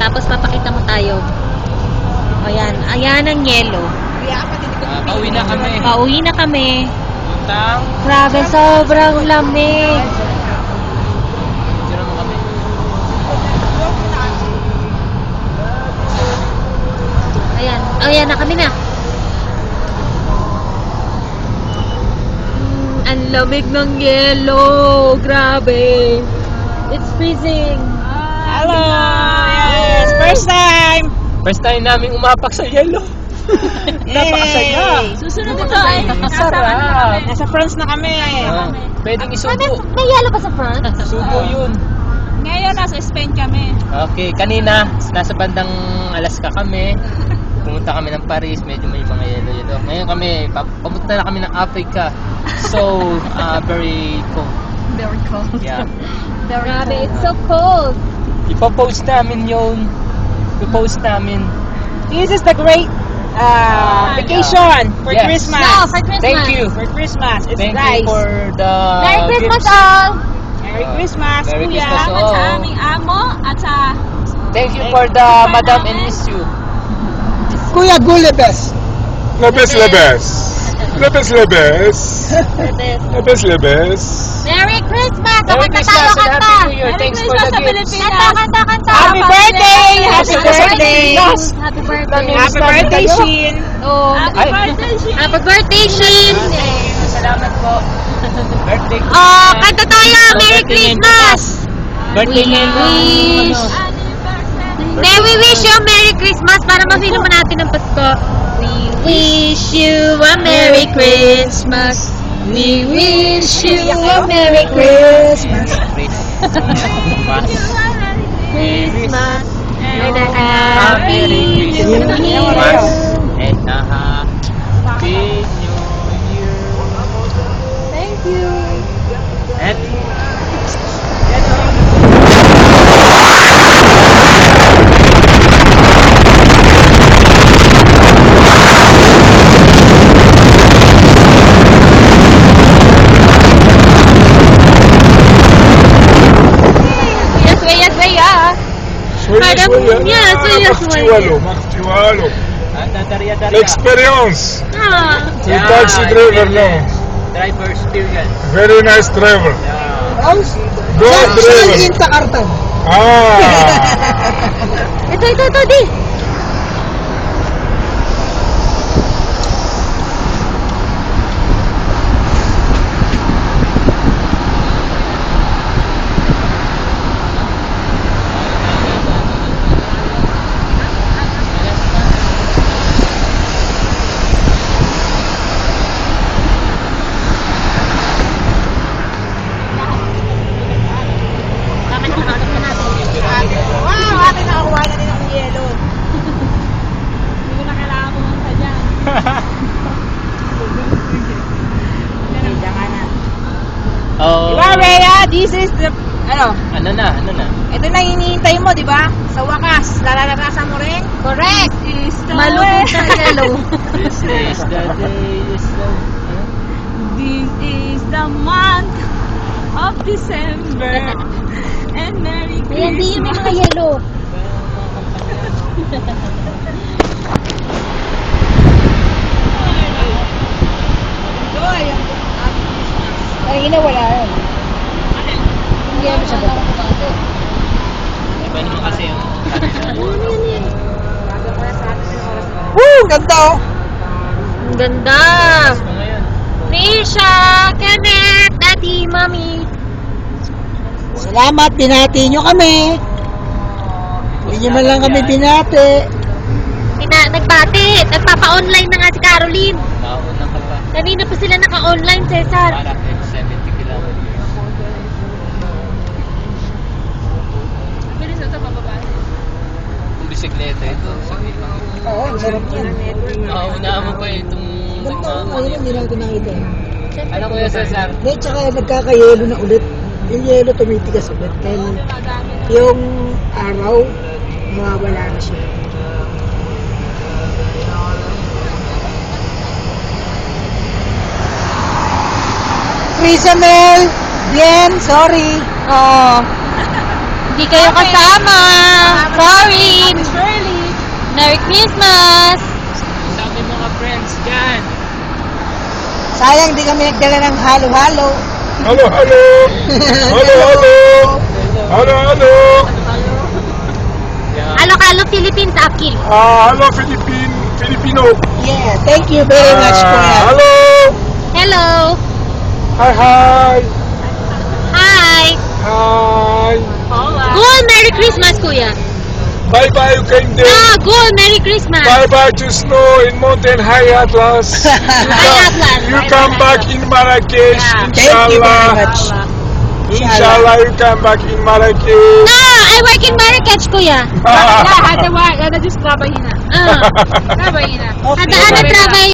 tapos papakita mo tayo. O yan, ayan ang yelo. Pauwi na kami. Pauwi na kami. Utang. Grabe, sobrang lamig. Tira mo kami. Ayan, ayan na kami na. Ang lamig ng yelo. Grabe. It's freezing. Hello! Yes! First time! First time namin umapak sa yelo. Napakasaya. Susunod ito ay Sarap. nasa France na kami. Pwedeng May, isubo. may yelo ba sa front? Subo yun. Ngayon nasa Spain kami. Okay, kanina nasa bandang Alaska kami. Pumunta kami ng Paris, medyo may mga yelo-yelo. Ngayon kami, papunta na kami ng Africa. So, very cold. Very cold. Yeah. Grabe, it's so cold. Ipopost namin yun. Ipopost namin. This is the great vacation for Yes. Christmas. No, for Christmas. Thank you. For Christmas. It's Thank nice. you for the Merry Christmas gifts. all! Merry Christmas, Merry Kuya. Christmas all. At sa aming amo at sa Thank you for the Madam and Miss You. Kuya Gulebes. Lebes, lebes. Lebes, lebes. Lebes, lebes. Merry Christmas! Merry Kanta Christmas tayo, and kanta! Happy New Year. Thanks for the gifts. Kanta! Happy birthday! Happy birthday! Happy birthday! Happy birthday, Shin! Oh, Ay, happy birthday, Shin! salamat po. Birthday ko. Oh, kanta tayo! Merry Christmas! Birthday We ngayon. wish. Hindi, we wish you a Merry Christmas para mafeel mo natin ang Pasko. We wish you a Merry Christmas. We wish you a Merry Christmas. Christmas. And a Happy New Year. And a Happy New Year. Thank you. And Suya, suya. Parang, yeah, suya, suya. Martiwalo. Darya-darya. Experience. Ah. The taxi driver, no. Driver experience. Very nice driver. Yeah. Good driver. Ah. Ito, di. Wow! Ate, nakakuha na din ng yelo. Hindi ko na kailangan pumunta dyan. Diyan ka na. Oh. Diba, Rhea? This is the... Ano na? Ito na hinihintay mo, di ba? Sa wakas, lalalabasan mo rin? Correct. Malubog na yellow. This is the day. This is the month of December. And Merry Ayan, di yun may mga yellow. Ay, wala yun. Hindi naman siya baba. Iba naman kasi yung Woo! Ganda oh! Ang ganda. ngayon. Nisha, Kenneth, Daddy, Mommy. Salamat, binati nyo kami. Hindi nyo man lang kami binati. Nagbati. Nagpapa-online na nga si Caroline. Nauna ka pa. Kanina pa sila naka-online, Cesar. Para 70 kilometers. Bilis na ito, bababa. Kung bisikleta ito, saglit lang. Oo, ang sarap yan. Unahan mo pa itong... Ganda ko ngayon, hindi lang ito nakita. Ano Kuya Cesar? Hindi, tsaka nagkakayelo na ulit. Yung yelo tumitigas ulit. Kaya yung araw, mawawala na siya. Crisamel, bien, sorry. Oh. Hindi kayo kasama. Sorry. Shirley. Merry Christmas! Sa aming mga friends dyan. Sayang di kami nagdala ng halo-halo. Hello, hello. Hello, hello. Hello, hello. Alo-alo Philippines, Akil. Hello, Filipino. Yeah, thank you very much, Kuya. Hello. Hello! Hi, hi. Hi! Hi. Goal Merry Christmas, Kuya! Bye-bye, Ukende. Ah, goal Merry Christmas! Bye-bye to snow in mountain high Atlas. Atlas. You come back in Marrakesh, Thank you very inshallah. much. Inshallah, you come back in Marrakesh. No! I work in Marrakech, Kuya! Hada just trabahin na. Ah, Trabahin na. hada-hada trabaho